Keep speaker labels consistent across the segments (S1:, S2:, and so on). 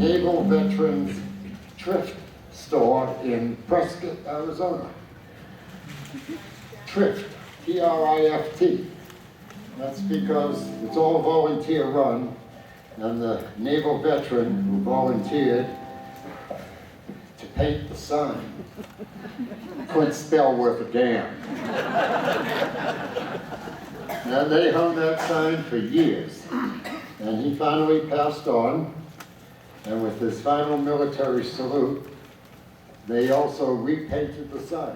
S1: Naval Veterans Thrift Store in Prescott, Arizona. Thrift, T-R-I-F-T. That's because it's all volunteer run, and the naval veteran who volunteered to paint the sign couldn't spell worth a damn. And they hung that sign for years. And he finally passed on, and with his final military salute, they also repainted the sign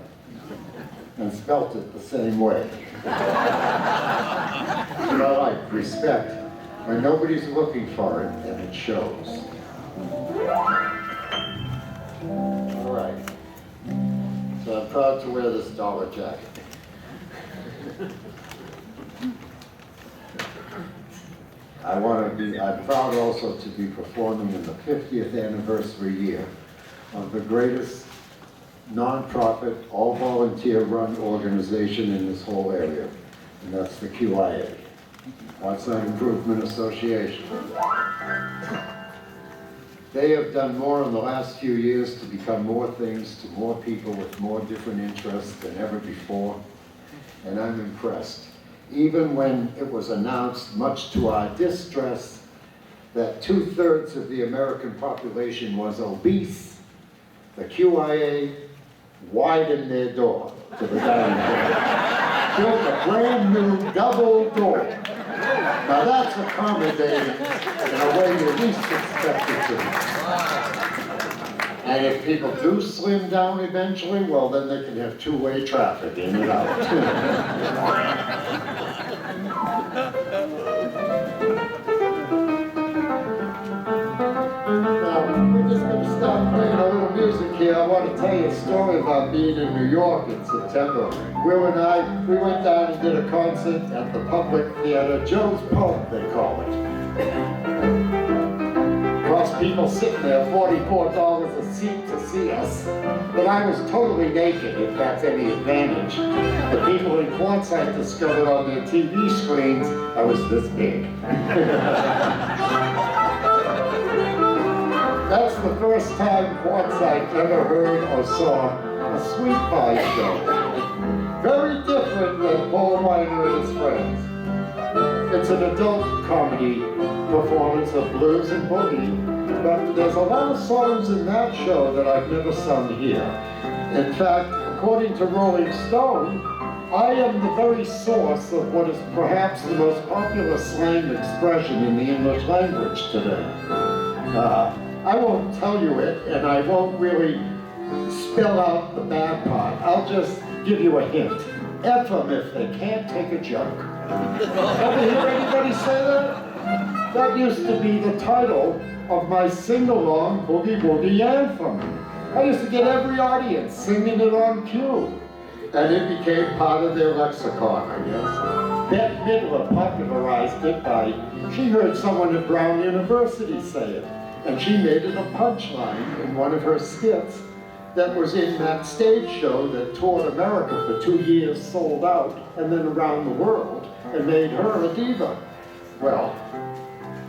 S1: and spelt it the same way. And I like respect when nobody's looking for it, and it shows. All right. So I'm proud to wear this dollar jacket. I'm proud also to be performing in the 50th anniversary year of the greatest non-profit, all-volunteer-run organization in this whole area, and that's the QIA, Quartzsite Improvement Association. They have done more in the last few years to become more things to more people with more different interests than ever before, and I'm impressed. Even when it was announced, much to our distress, that 2/3 of the American population was obese, the QIA widened their door to the dining room. Built a brand new double door. Now that's accommodating in a way you least expect it to be. And if people do slim down eventually, well then they can have two-way traffic in and out. We're just going to start playing a little music here. I want to tell you a story about being in New York in September. Will and I, we went down and did a concert at the Public Theater, Joe's Pub, they call it. Cost people sitting there $44 a seat to see us. But I was totally naked, if that's any advantage. The people in Quartzsite discovered on their TV screens I was this big. That's the first time Quartzsite ever heard or saw a sweet pie show. Very different than Paul Reiner and his friends. It's an adult comedy performance of blues and boogie, but there's a lot of songs in that show that I've never sung here. In fact, according to Rolling Stone, I am the very source of what is perhaps the most popular slang expression in the English language today. I won't tell you it, and I won't really spell out the bad part. I'll just give you a hint. F them if they can't take a joke. Ever hear anybody say that? That used to be the title of my sing-along boogie woogie anthem. I used to get every audience singing it on cue. And it became part of their lexicon, I guess. Bette Midler popularized it by, she heard someone at Brown University say it. And she made it a punchline in one of her skits that was in that stage show that toured America for 2 years, sold out, and then around the world, and made her a diva. Well,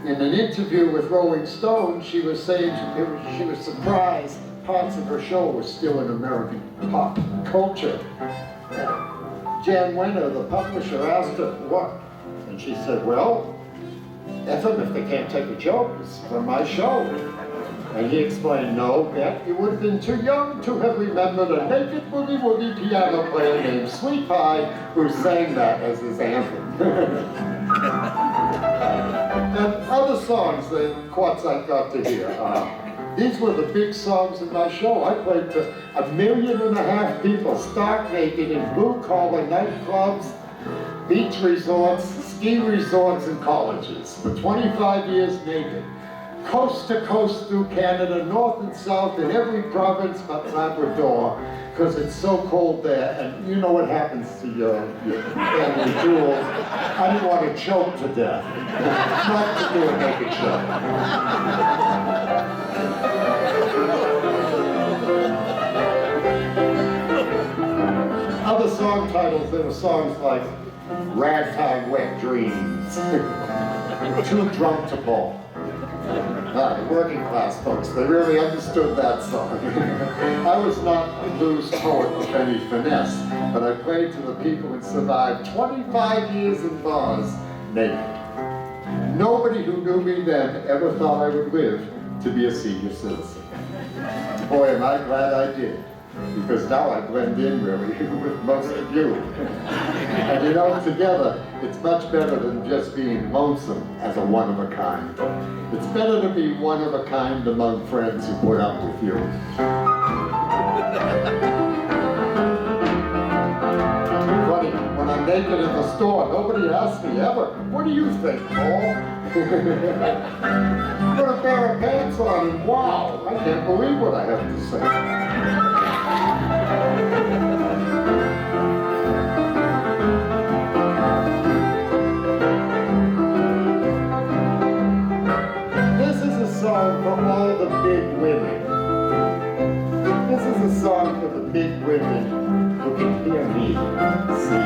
S1: in an interview with Rolling Stone, she was saying she was surprised parts of her show were still in American pop culture. Jan Wenner, the publisher, asked her what, and she said, well, F them if they can't take a joke. It's from my show. And he explained, no, Bet, you would have been too young to have remembered a naked boogie woogie piano player named Sweet Pie who sang that as his anthem. And other songs that Quartzsite got to hear. These were the big songs in my show. I played to 1.5 million people stark naked in blue-collar nightclubs, beach resorts, ski resorts, and colleges for 25 years naked. Coast to coast through Canada, north and south, in every province but Labrador, because it's so cold there, and you know what happens to your family jewels. I didn't want to choke to death. Not to do a naked show. Other song titles, there were songs like Ragtime Wet Dreams, Too Drunk to Ball, Working class folks, they really understood that song. I was not a blues poet with any finesse, but I played to the people and survived 25 years in bars naked. Nobody who knew me then ever thought I would live to be a senior citizen. Boy, am I glad I did, because now I blend in really with most of you. And you know, together, it's much better than just being lonesome as a one-of-a-kind. It's better to be one-of-a-kind among friends who put up with you. Funny, when I'm naked in the store, nobody asks me ever, "What do you think, Paul?" Put a pair of pants on and wow, I can't believe what I have to say. This is a song for all the big women. This is a song for the big women who can hear me, see?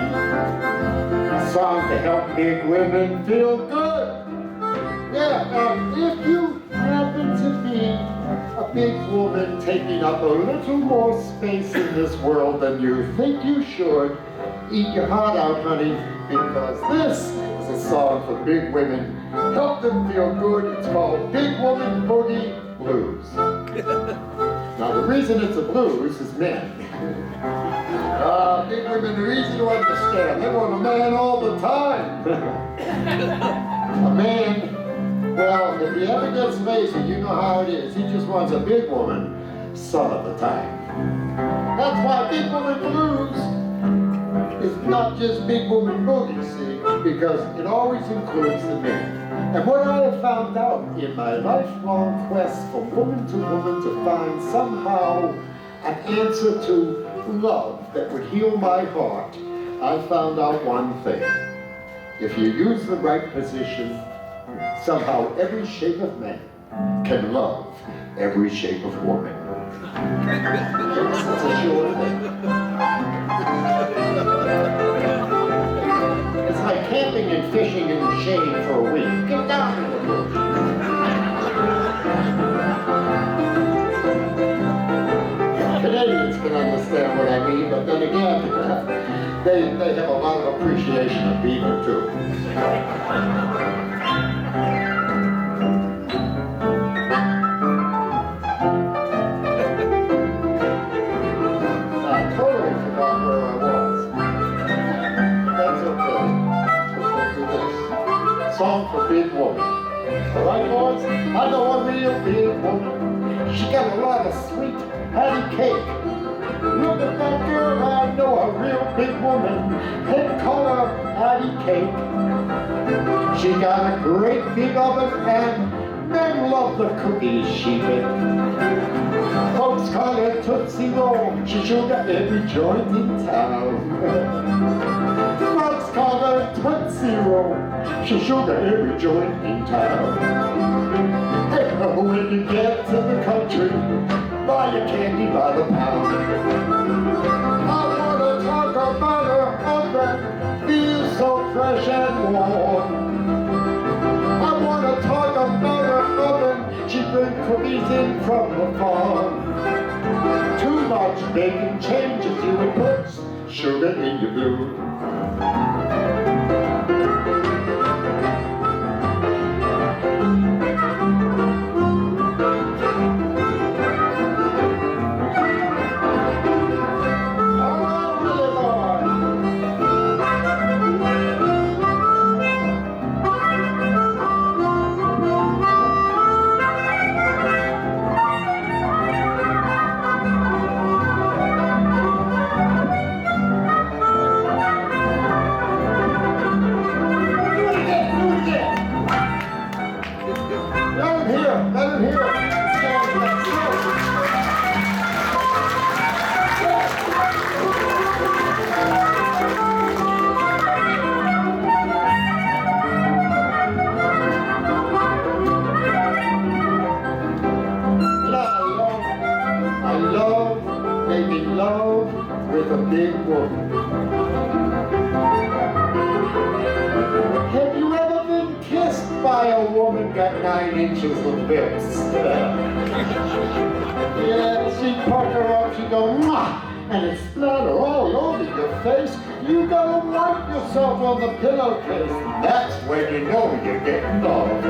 S1: A song to help big women feel good. Yeah, and if you happen to be a big woman taking up a little more space in this world than you think you should, eat your heart out, honey, because this is a song for big women. Help them feel good. It's called Big Woman Boogie Blues. Now, the reason it's a blues is men. Big women are easy to understand. They want a man all the time. A man, well, if he ever gets lazy, you know how it is. He just wants a big woman some of the time. That's why Big Woman Blues is not just Big Woman Boogie, see, because it always includes the men. And what I have found out in my lifelong quest from woman to find somehow an answer to love that would heal my heart, I found out one thing. If you use the right position, somehow every shape of man can love every shape of woman. It's a sure thing. It's like camping and fishing in the shade for a week. Get down in the bush. Canadians can understand what I mean, but then again, they have a lot of appreciation of beaver too. I totally forgot where I was. That's okay. Let's do this. Song for Big Woman. All right, boys? I know a real big woman. She got a lot of sweet patty cake. Look at that girl, I know a real big woman. Head color patty cake. She got a great big oven and men love the cookies she baked. Folks call her Tootsie Roll. She sugar every joint in town. Folks call her Tootsie Roll. She sugar every joint in town. Hey, when you get to the country, buy your candy by the pound. I wanna talk about her oven, feels so fresh and warm. I wanna talk about her oven, she brings cookies in from the farm. Too much baking changes you and puts sugar in your blue. With a big woman. Have you ever been kissed by a woman? got 9 inches of lips. Yeah, she pucker her up, she go, mwah, and it splatter all over your face. You gotta wipe yourself on the pillowcase. That's when you know you're getting old.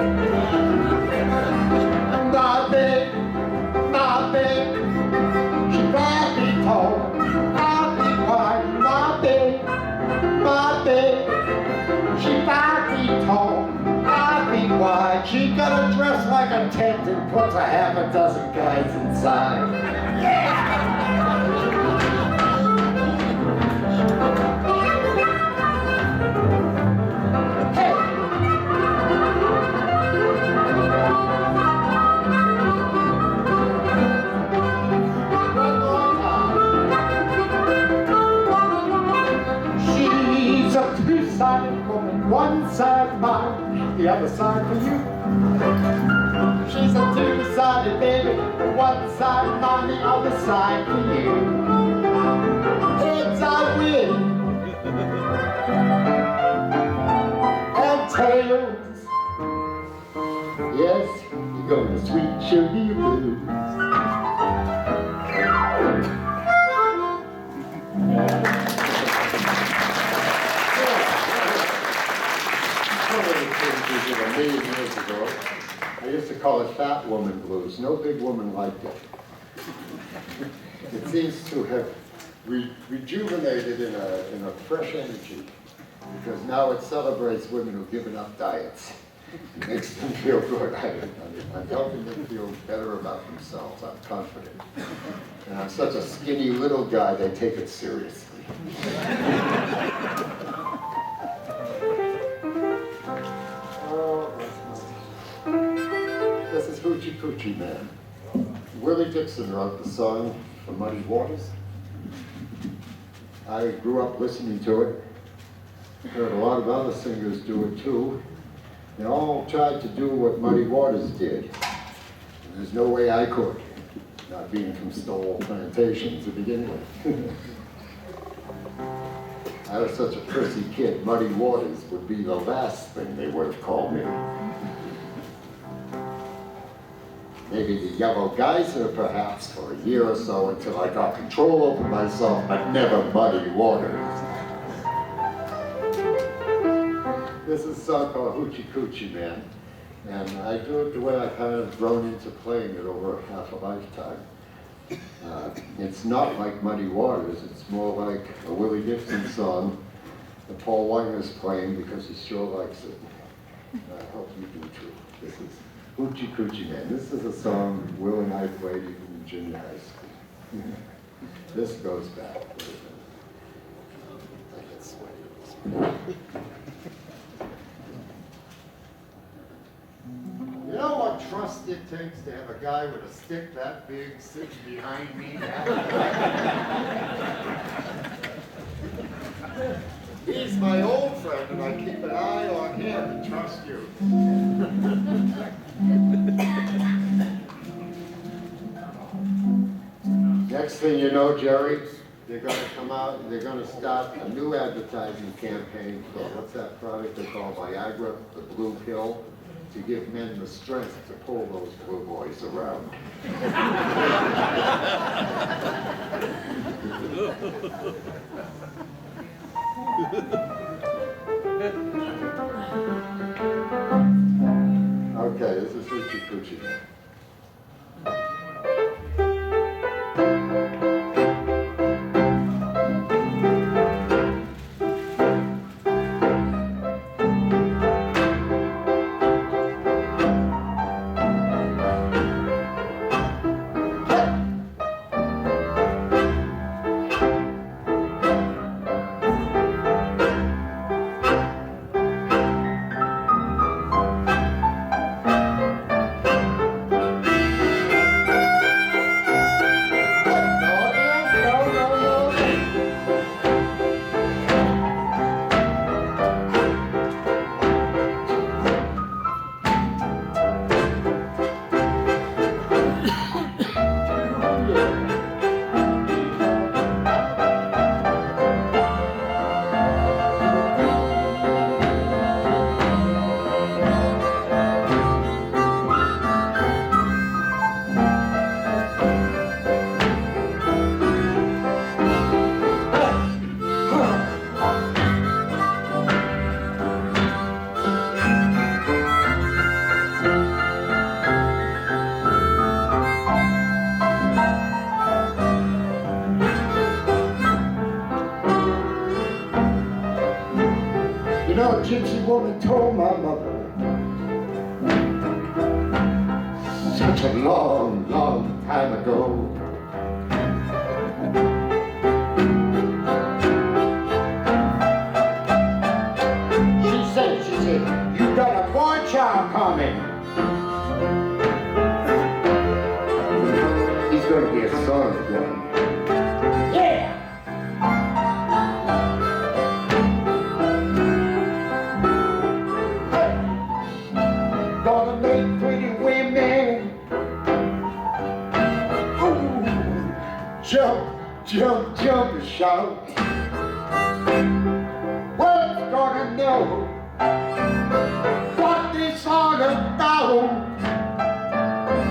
S1: My babe, she got me told, I'll be quiet. My babe, she got me told, I'll be quiet. She got a dress like a tent and puts a half a dozen guys inside. Two-sided woman, one side mine, the other side for you. She's a two-sided baby, one side mine, the other side for you. Heads I win, and tails, yes, you're gonna sweet sugar blues. Years ago, I used to call it fat woman blues. No big woman liked it. It seems to have rejuvenated in a fresh energy, because now it celebrates women who've given up diets. It makes them feel good. I'm helping them feel better about themselves. I'm confident. And I'm such a skinny little guy, they take it seriously. This is Hoochie Coochie Man. Willie Dixon wrote the song for Muddy Waters. I grew up listening to it. Heard a lot of other singers do it too. They all tried to do what Muddy Waters did. And there's no way I could, not being from Stowell Plantation to begin with. I was such a prissy kid, Muddy Waters would be the last thing they would have called me. Maybe the Yellow Geyser, perhaps, for a year or so until I got control over myself, but never Muddy Waters. This is a song called Hoochie Coochie Man, and I do it the way I kind of grown into playing it over half a lifetime. It's not like Muddy Waters, it's more like a Willie Dixon song that Paul Weiner's playing because he sure likes it. I hope you do too. This is Hoochie Coochie Man. This is a song Will and I played even in junior high school. This goes back. I get sweaty. You know what trust it takes to have a guy with a stick that big sitting behind me? He's my old friend, and I keep an eye on him and trust you. Next thing you know, Jerry, they're going to come out and they're going to start a new advertising campaign for, what's that product they call Viagra, the blue pill, to give men the strength to pull those blue boys around. Okay, this is Hoochie Coochie Man. such a long, long time ago. She said, you got a boy child coming. He's gonna be a son again. Yeah! Gonna make pretty women jump, jump, jump and shout. World's gonna know what this all about.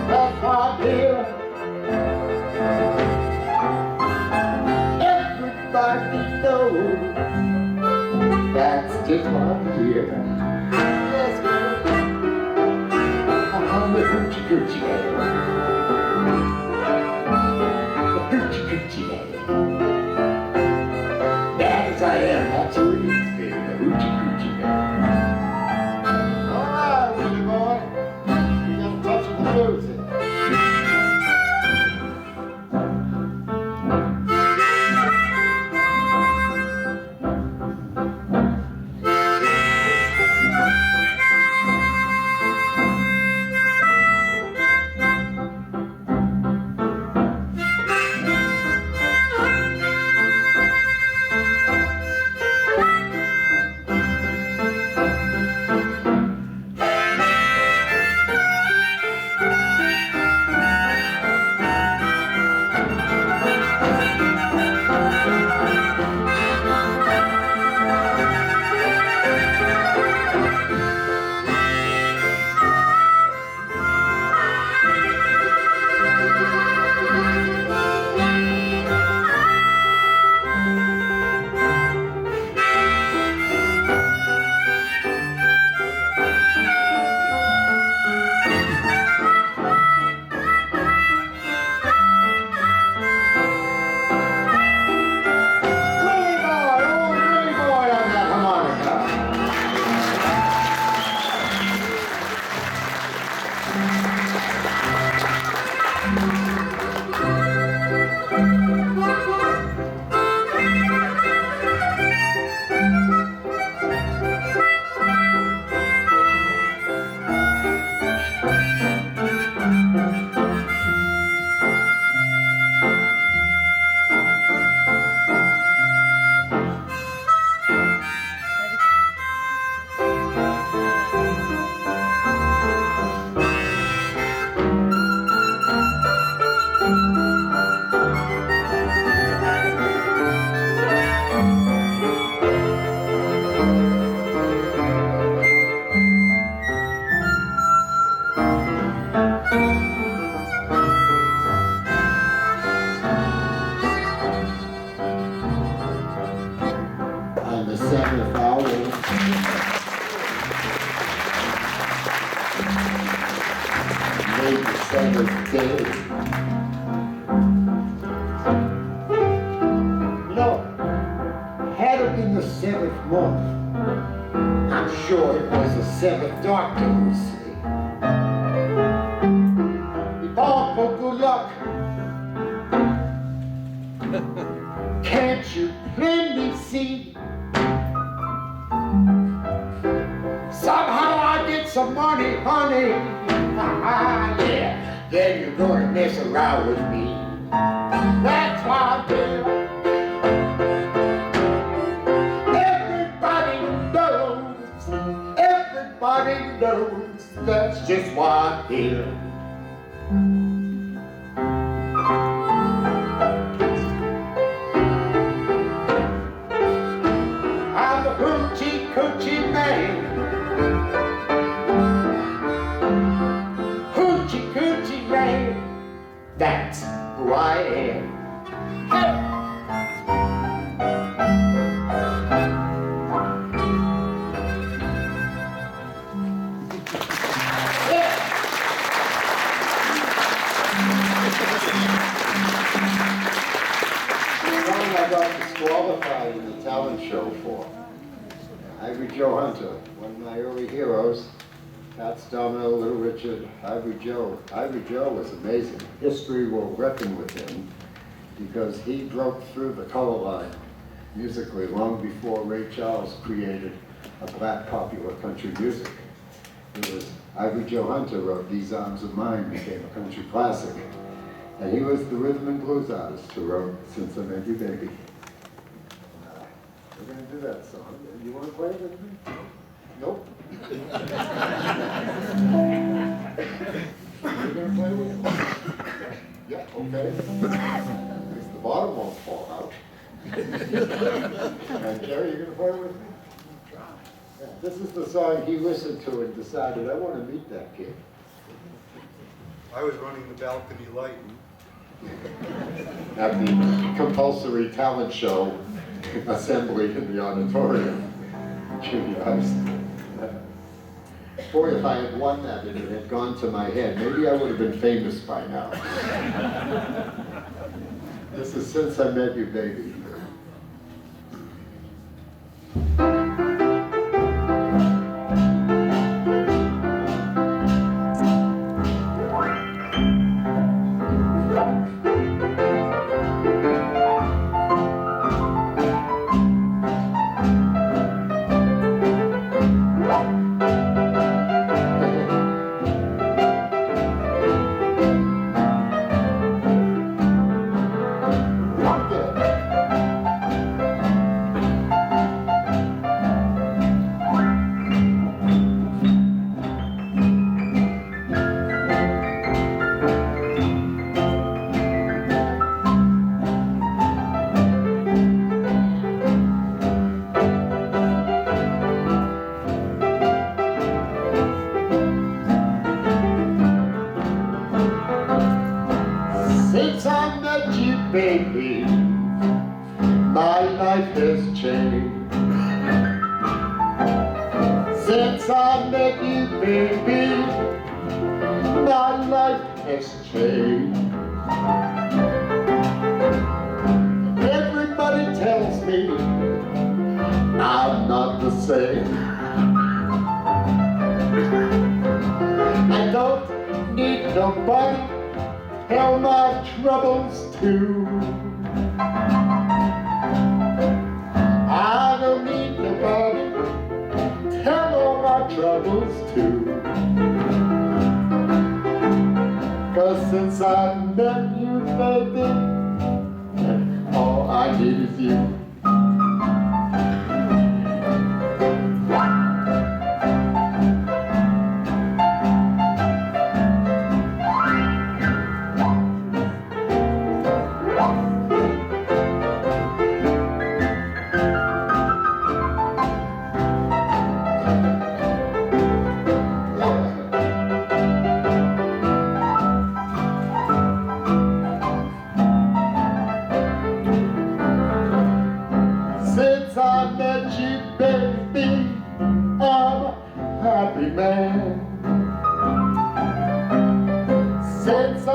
S1: That's why I'm here. Everybody knows that's just why I'm here. Yes, girl. I'm the hoochie coochie daddy. As I am, that's who it is, baby, the hoochie coochie man. All right, Willie boy, you got a touch of the blues here. That's Domino, Little Richard, Ivory Joe. Ivory Joe was amazing. History will reckon with him because he broke through the color line musically long before Ray Charles created a black popular country music. It was Ivory Joe Hunter wrote These Arms of Mine, became a country classic. And he was the rhythm and blues artist who wrote Since I Met You Baby. We're going to do that song. You want to play it with me? Nope. You're going to play with me? Yeah, okay. At least the bottom won't fall out. And Jerry, you're going to play with me? Yeah, this is the song he listened to and decided, I want to meet that kid.
S2: I was running the balcony light.
S1: At the compulsory talent show assembly in the auditorium, junior high school. Boy, if I had won that and it had gone to my head, maybe I would have been famous by now. This is Since I Met You Baby. Since I met you, baby, my life has changed. Since I met you, baby, my life has changed. Everybody tells me I'm not the same. I don't need nobody. Tell my troubles too. I don't need nobody. Tell all my troubles too. 'Cause since I met you, baby, all I need is you. Since I met you, baby, I'm a happy man. Since I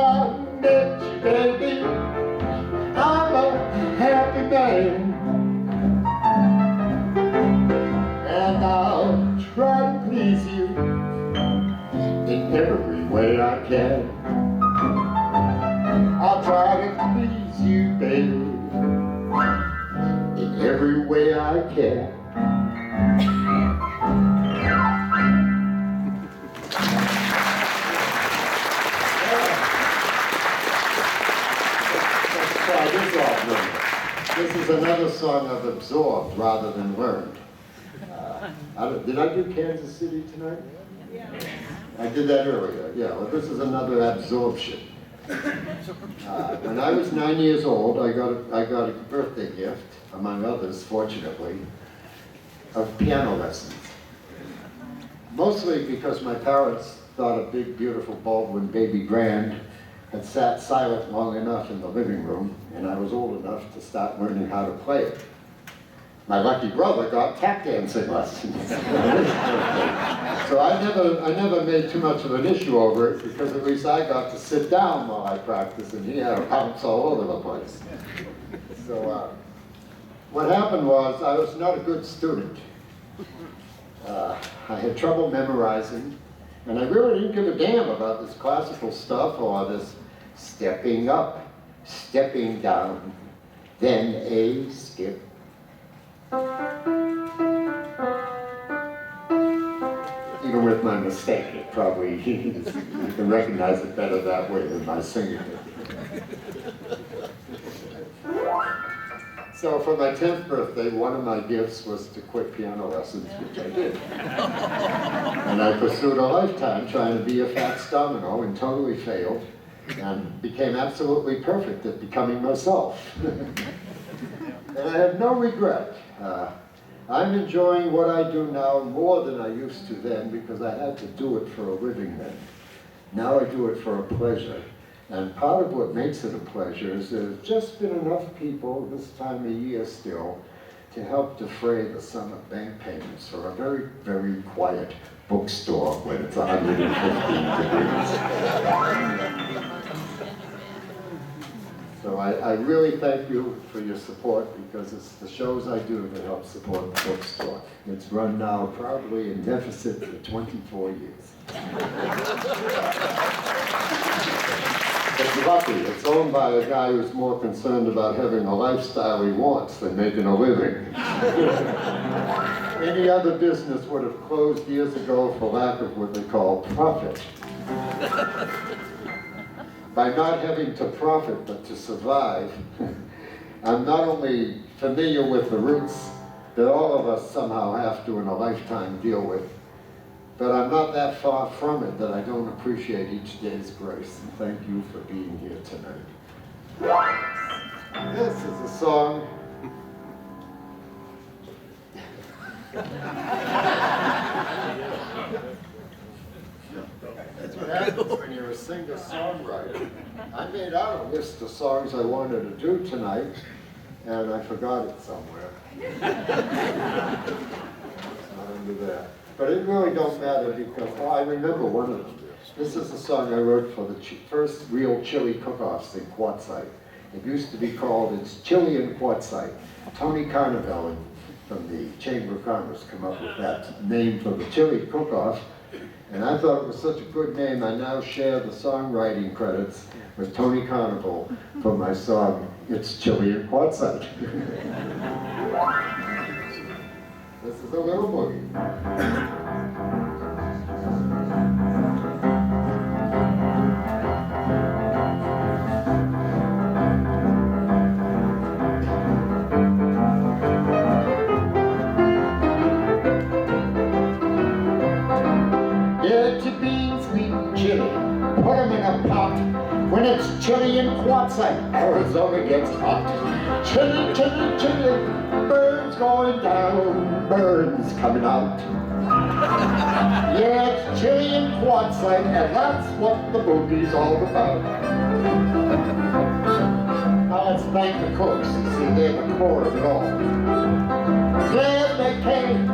S1: met you, baby, I'm a happy man. And I'll try to please you in every way I can. I'll try to please you, baby, in every way I can. Let's try this off now. This is another song I've absorbed rather than learned. Did I do Kansas City tonight? Yeah. I did that earlier, yeah. Well, this is another absorption. When I was 9 years old, I got a birthday gift, among others, fortunately, of piano lessons. Mostly because my parents thought a big, beautiful Baldwin baby grand had sat silent long enough in the living room, and I was old enough to start learning how to play it. My lucky brother got tap dancing lessons. So I never made too much of an issue over it, because at least I got to sit down while I practiced, and he had to bounce all over the place. So what happened was, I was not a good student. I had trouble memorizing, And I really didn't give a damn about this classical stuff or this stepping up, stepping down, then a skip. Even with my mistake, it probably, you can recognize it better that way than by singing it. So for my 10th birthday, one of my gifts was to quit piano lessons, which I did. And I pursued a lifetime trying to be a Fats Domino and totally failed, and became absolutely perfect at becoming myself. And I have no regret. I'm enjoying what I do now more than I used to then, because I had to do it for a living then. Now I do it for a pleasure. And part of what makes it a pleasure is there's just been enough people this time of year still to help defray the summer bank payments for a very, very quiet bookstore when it's 115 degrees. So I really thank you for your support, because it's the shows I do that help support the bookstore. It's run now probably in deficit for 24 years. It's lucky. It's owned by a guy who's more concerned about having a lifestyle he wants than making a living. Any other business would have closed years ago for lack of what they call profit. By not having to profit but to survive, I'm not only familiar with the roots that all of us somehow have to in a lifetime deal with, but I'm not that far from it that I don't appreciate each day's grace. And thank you for being here tonight. This is a song. That's what happens when you're a singer-songwriter. I made out a list of songs I wanted to do tonight, and I forgot it somewhere. It's not under there. But it really don't matter, because I remember one of them. This is a song I wrote for the first real chili cook-offs in Quartzsite. It used to be called It's Chili and Quartzsite. Tony Carnevale from the Chamber of Commerce came up with that name for the chili cook-off. And I thought it was such a good name, I now share the songwriting credits with Tony Carnival for my song, It's Chili and Quartzsite. This is a little boogie. Put them in a pot. When it's chilly in Quartzsite, Arizona gets hot. Chilly, chilly, chilly, birds going down, birds coming out. Yeah, it's chilly in Quartzsite, and that's what the boogie's all about. Now let's thank the cooks. See, they're the core of it all. Glad they came,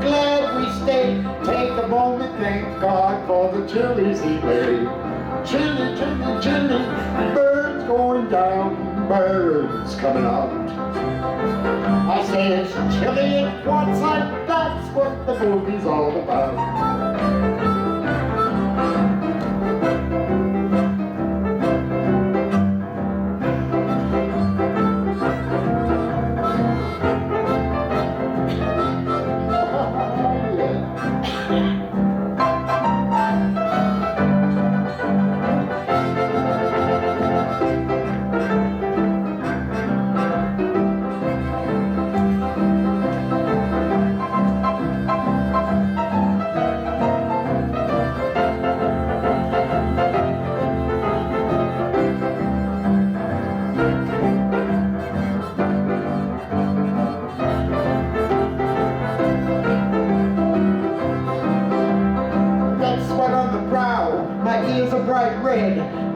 S1: glad we stayed. Take a moment, thank God for the chilies he made. Chili, chili, chili, birds going down, birds coming out. I say it's chilly in Quartzsite, that's what the boogie's all about.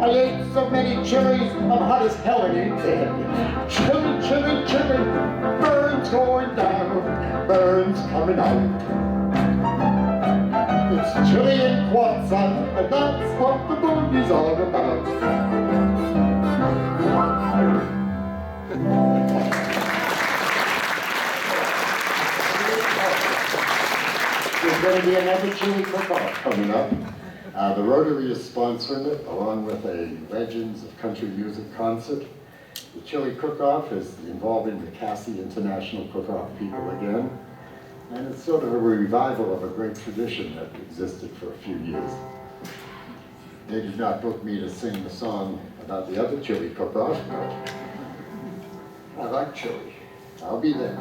S1: I ate so many chilies, I'm hot as hell and ain't dead. Chili, chili, chili, birds going down, birds coming out. It's chilly in Quartzsite, and that's what the boogie's all about. There's going to be another chili cook-off coming up. The Rotary is sponsoring it, along with a Legends of Country Music concert. The Chili Cook-Off is involving the Cassie International Cook-Off people again. And it's sort of a revival of a great tradition that existed for a few years. They did not book me to sing the song about the other chili cook-off, but I like chili. I'll be there.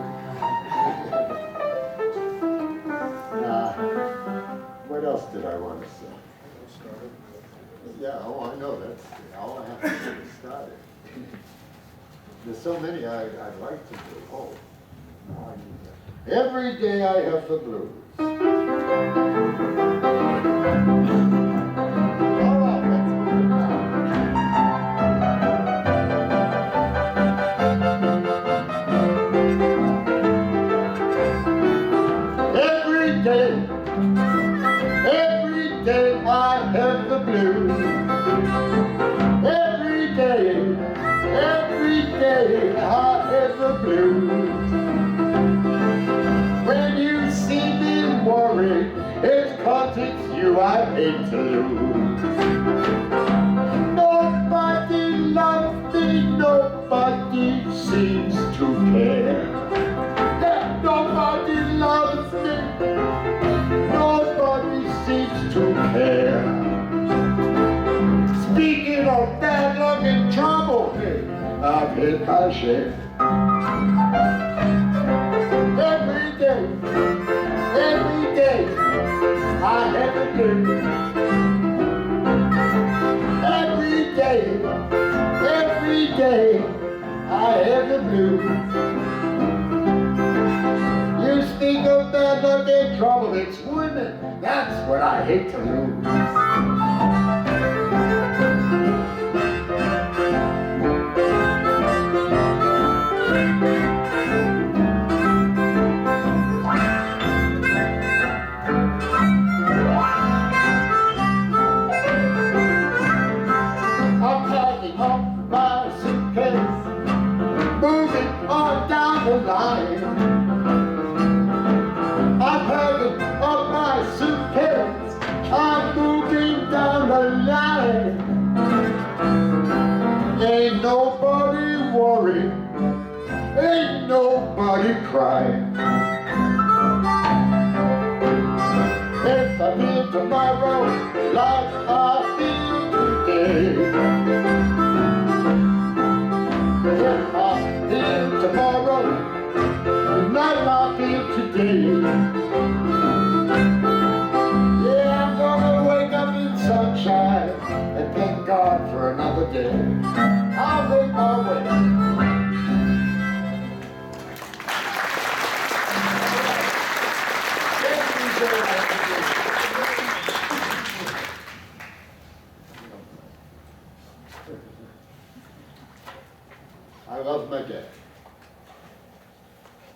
S1: What else did I want to say? Yeah, oh, I know, that's all I have to do is start it. There's so many I'd like to do. Oh, no, I need that. Every day I have the blues. All right, let's move it now. Every day I have the blues. Every day I have the blues. When you see me worried, it's 'cause it's you I hate to lose. Nobody loves me, nobody seems to care. Yeah, nobody loves me, nobody seems to care. Speaking of bad luck and trouble, I've hit my share. Every day, I have a blues. Every day, I have the blues. You speak of bad luck and trouble, it's women, that's what I hate to lose. I'm packing up my suitcase, I'm moving down the line. Ain't nobody worried, ain't nobody crying. If I feel tomorrow like I feel today, if I feel tomorrow like I feel today, yeah, I'm gonna wake up in sunshine and thank God for another day. I'll make my way. I love my dad.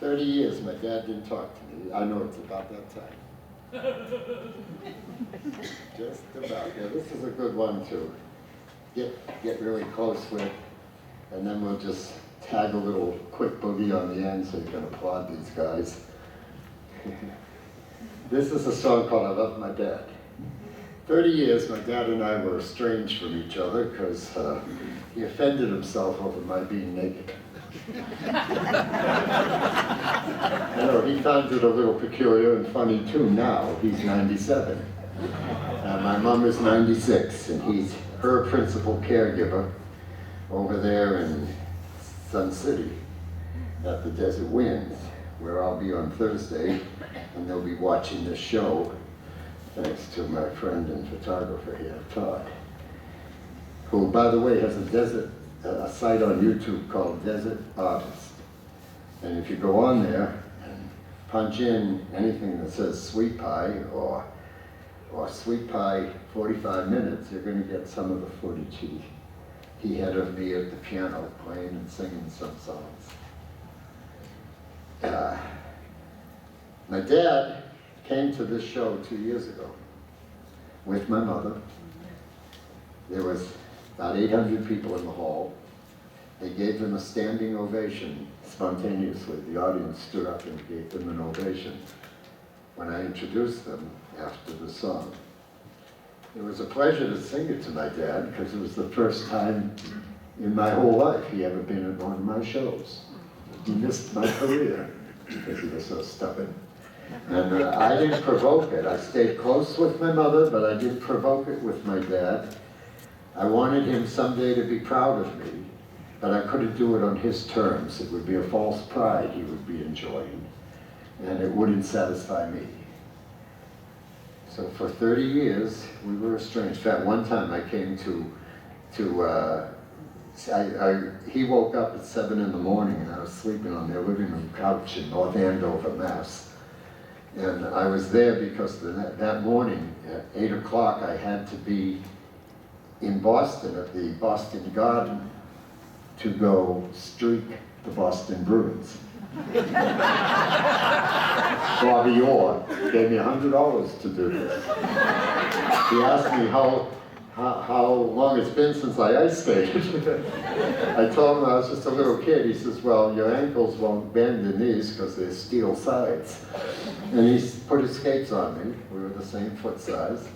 S1: 30 years my dad didn't talk to me. I know it's about that time. Just about. Yeah, this is a good one to get really close with, and then we'll just tag a little quick boogie on the end so you can applaud these guys. This is a song called I Love My Dad. 30 years my dad and I were estranged from each other because he offended himself over my being naked. I know, he finds it a little peculiar and funny too now. He's 97. My mom is 96, and he's her principal caregiver over there in Sun City at the Desert Winds, where I'll be on Thursday, and they'll be watching this show thanks to my friend and photographer here, Todd, who, by the way, has a site on YouTube called Desert Artist. And if you go on there and punch in anything that says Sweet Pie or Sweet Pie 45 minutes, you're going to get some of the footage he had of me at the piano playing and singing some songs. My dad came to this show 2 years ago with my mother. There was about 800 people in the hall. They gave them a standing ovation spontaneously. The audience stood up and gave them an ovation when I introduced them after the song. It was a pleasure to sing it to my dad because it was the first time in my whole life he ever been at one of my shows. He missed my career because he was so stubborn. And I didn't provoke it. I stayed close with my mother, but I didn't provoke it with my dad. I wanted him someday to be proud of me, but I couldn't do it on his terms. It would be a false pride he would be enjoying, and it wouldn't satisfy me. So for 30 years, we were estranged. In fact, one time I came he woke up at 7 in the morning and I was sleeping on their living room couch in North Andover, Mass. And I was there because that morning at 8 o'clock I had to be in Boston at the Boston Garden to go streak the Boston Bruins. Bobby Orr gave me $100 to do this. He asked me how long it's been since I ice skated. I told him I was just a little kid. He says, well, your ankles won't bend in these because they're steel sides. And he put his skates on me. We were the same foot size.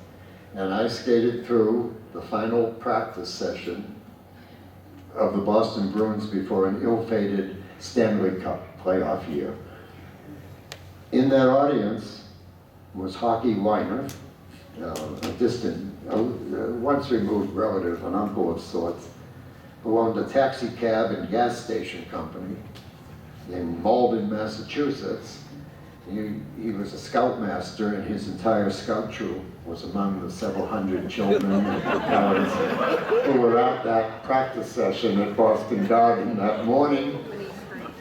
S1: And I skated through the final practice session of the Boston Bruins before an ill-fated Stanley Cup playoff year. In that audience was Hockey Weiner, a distant, once removed relative, an uncle of sorts, who owned a taxi cab and gas station company in Malden, Massachusetts. He was a scoutmaster, and his entire scout troop was among the several hundred children and parents who were at that practice session at Boston Garden that morning.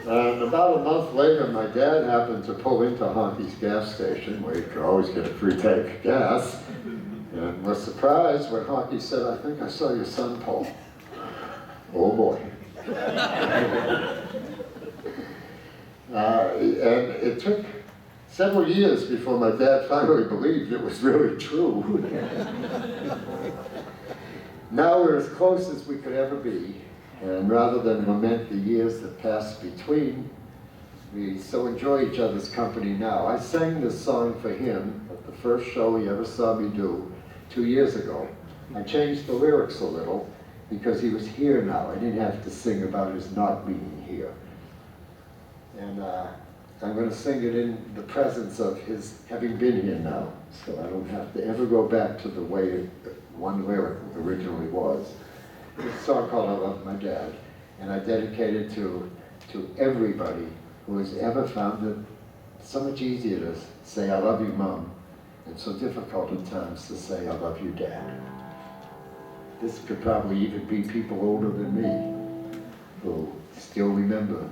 S1: And about a month later, my dad happened to pull into Honky's gas station, where you could always get a free tank of gas, and was surprised when Honky said, I think I saw your son, Paul. Oh boy. And it took several years before my dad finally believed it was really true. Now we're as close as we could ever be, and rather than lament the years that passed between, we so enjoy each other's company now. I sang this song for him at the first show he ever saw me do 2 years ago. I changed the lyrics a little because he was here now. I didn't have to sing about his not being here. And I'm going to sing it in the presence of his having been here now, so I don't have to ever go back to the way one lyric originally was. It's a song called I Love My Dad, and I dedicate it to everybody who has ever found it so much easier to say I love you, Mom, and so difficult at times to say I love you, Dad. This could probably even be people older than me who still remember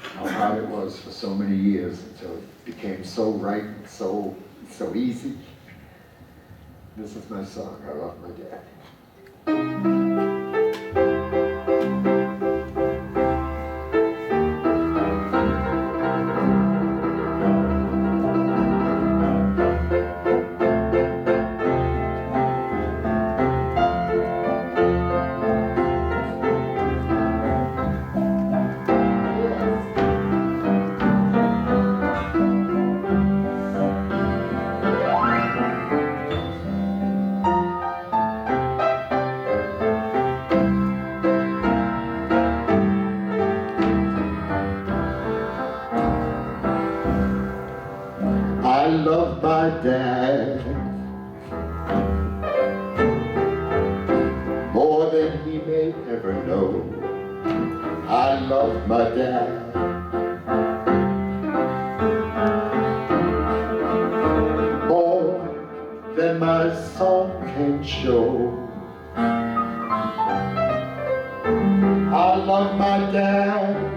S1: how hard it was for so many years until it became so right and so easy. This is my song, I Love My Dad. I love my dad more than he may ever know. I love my dad more than my song can show. I love my dad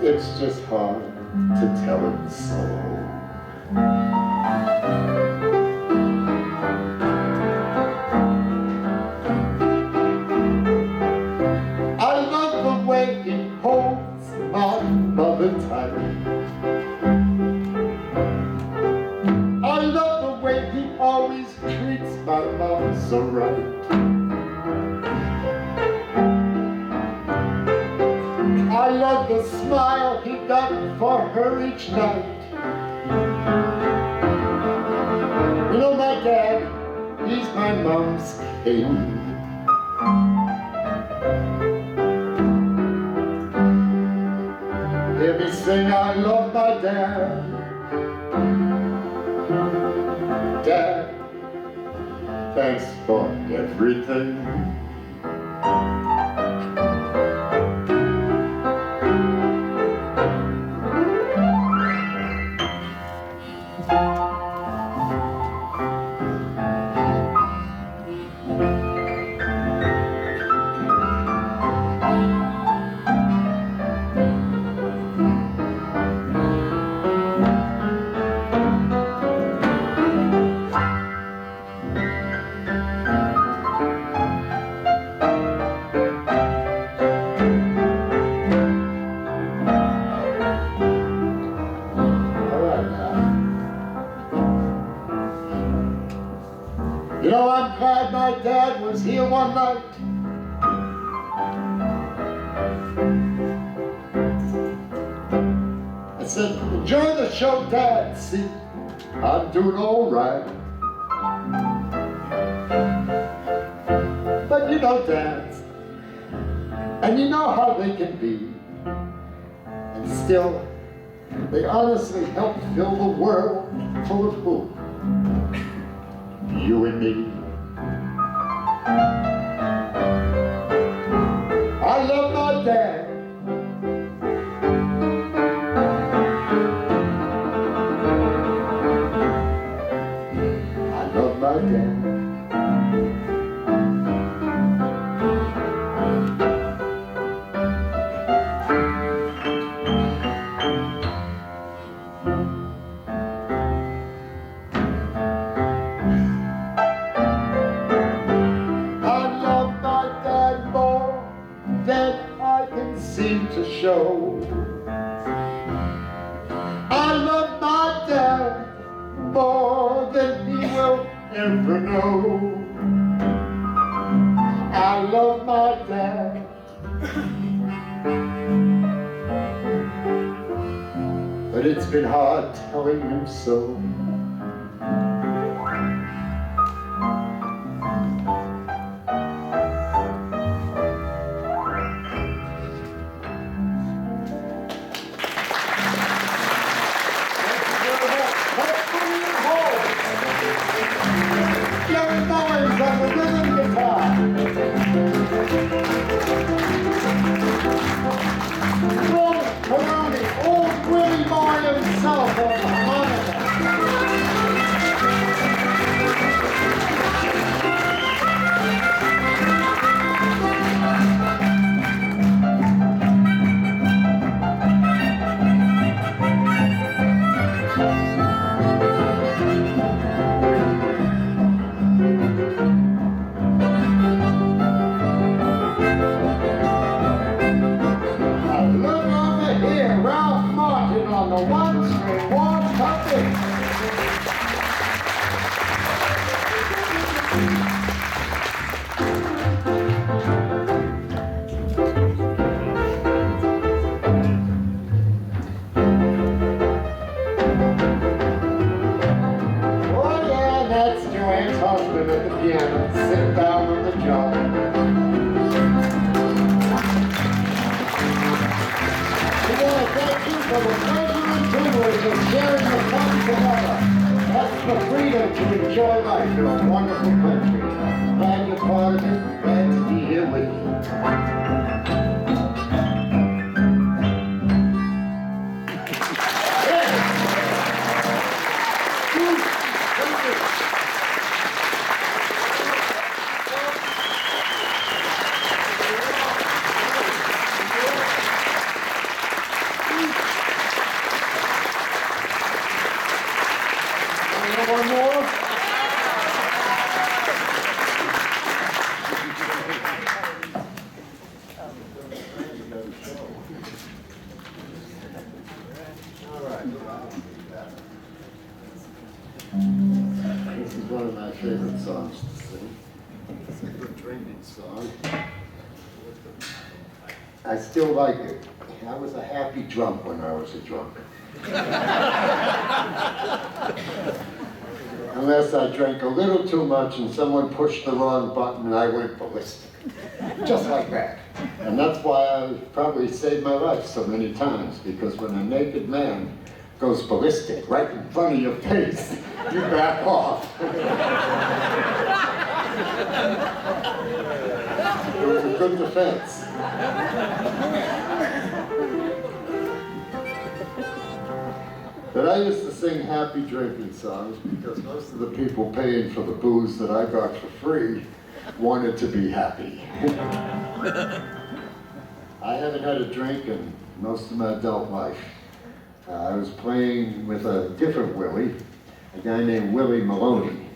S1: it's just hard to tell him so. I love the way he holds my mother tight. I love the way he always treats my mom so right. I love the smile he got for her each night. grandmom's cave. Hear me sing, I love my dad. Dad, thanks for everything. You know, I'm glad my dad was here one night. I said, enjoy the show, Dad. See, I'm doing all right. But you know dads, and you know how they can be. And still, they honestly help fill the world full of hope. You and me. I love my dad. I love my dad. That I can seem to show. I love my dad more than he will ever know. I love my dad. But it's been hard telling him so. Young boys on the rhythm guitar. Roll Peroni, old Willie Boy himself on the harmonica. On the one string, one puppet. Oh yeah, that's Joanne's husband at the piano, sitting down on the job. Thank you for the pleasure and privilege of sharing the fun together. That's the freedom to enjoy life in a wonderful country. Glad you're part of it. Glad to be here with you. One more. This is one of my favorite songs to sing. It's a good drinking song. I still like it. I was a happy drunk when I was a drunk. unless I drank a little too much and someone pushed the wrong button and I went ballistic. Just like that. And that's why I probably saved my life so many times, because when a naked man goes ballistic right in front of your face, you back off. It was a good defense. But I used to sing happy drinking songs because most of the people paying for the booze that I got for free wanted to be happy. I haven't had a drink in most of my adult life. I was playing with a different Willie, a guy named Willie Maloney.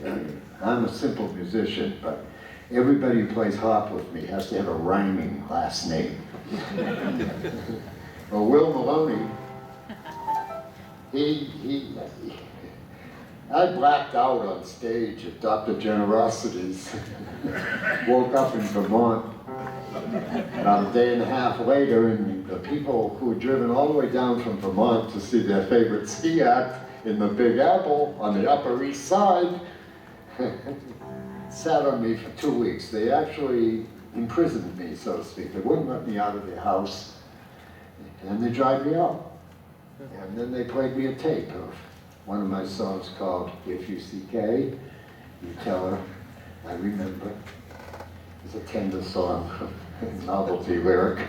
S1: I'm a simple musician, but everybody who plays harp with me has to have a rhyming last name. Well, Will Maloney, I blacked out on stage at Dr. Generosity's. Woke up in Vermont about a day and a half later, and the people who had driven all the way down from Vermont to see their favorite ski act in the Big Apple on the Upper East Side sat on me for 2 weeks. They actually imprisoned me, so to speak. They wouldn't let me out of their house, and they dried me out. And then they played me a tape of one of my songs called If You See Kay, You Tell Her I Remember. It's a tender song, novelty lyric.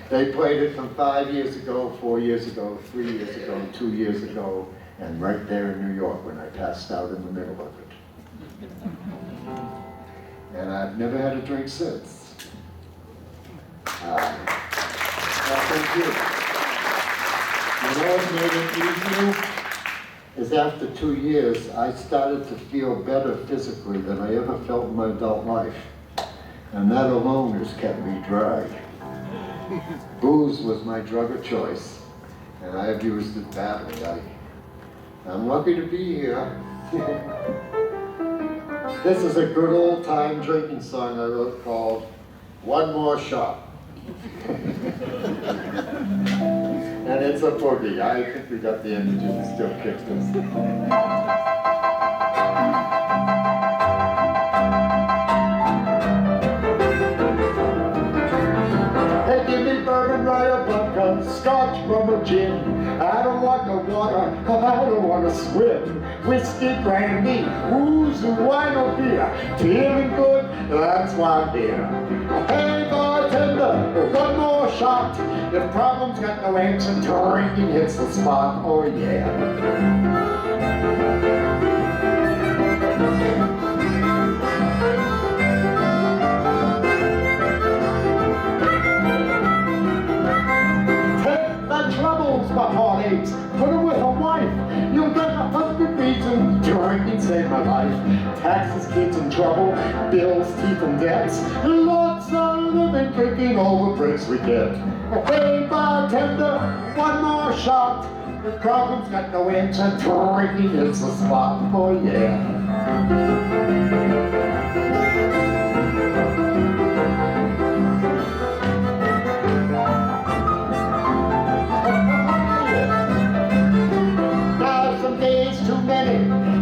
S1: They played it from 5 years ago, 4 years ago, 3 years ago, 2 years ago, and right there in New York when I passed out in the middle of it. And I've never had a drink since. Thank you. You know what made it easier? Is after 2 years, I started to feel better physically than I ever felt in my adult life. And that alone has kept me dry. Booze was my drug of choice, and I have used it badly. I'm lucky to be here. This is a good old time drinking song I wrote called One More Shot. And it's a boogie. I think we got the energy to still kick this. Hey, give me bourbon, rye, or vodka, scotch, rum, or gin. I don't want no water, I don't want to swim. Whiskey, brandy, booze, wine, or beer. Feeling good, that's why I'm here. Hey, bartender, one more shot. If problems got no answer, drinking hits the spot. Oh yeah. My heartaches, put her with her wife. You'll get 100 reasons drinking saved my life. Taxes, kids in trouble, bills, teeth and debts. Lots of living, drinking all the drinks we get. Hey bartender, one more shot. The problem's got no answer, drinking is the spot. Oh yeah.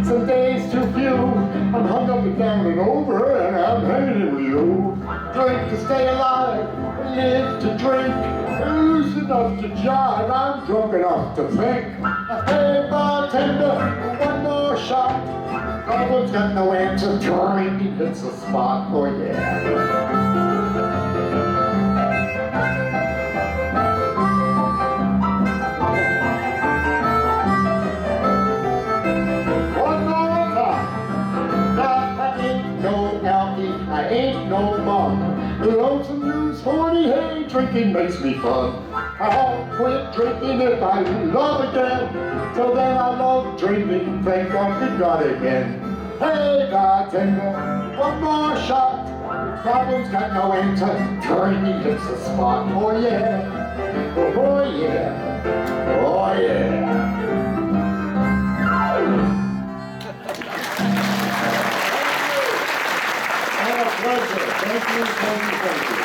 S1: Some days too few. I'm hung up and down and over, and I'm hanging with you. Drink to stay alive, live to drink, loose enough to jive. I'm drunk enough to think. Hey bartender, one more shot. Problem's got no answer, drinking hits the spot. Oh yeah. I ain't no bum. Lonesome news, horny, hey, drinking makes me fun. I'll quit drinking if I love again. Till then I love drinking, thank God we got it again. Hey bartender, one more shot. Problems got no answer, drinking hits the spot. Oh yeah, oh yeah, oh yeah. Pleasure. Thank you, thank you, thank you.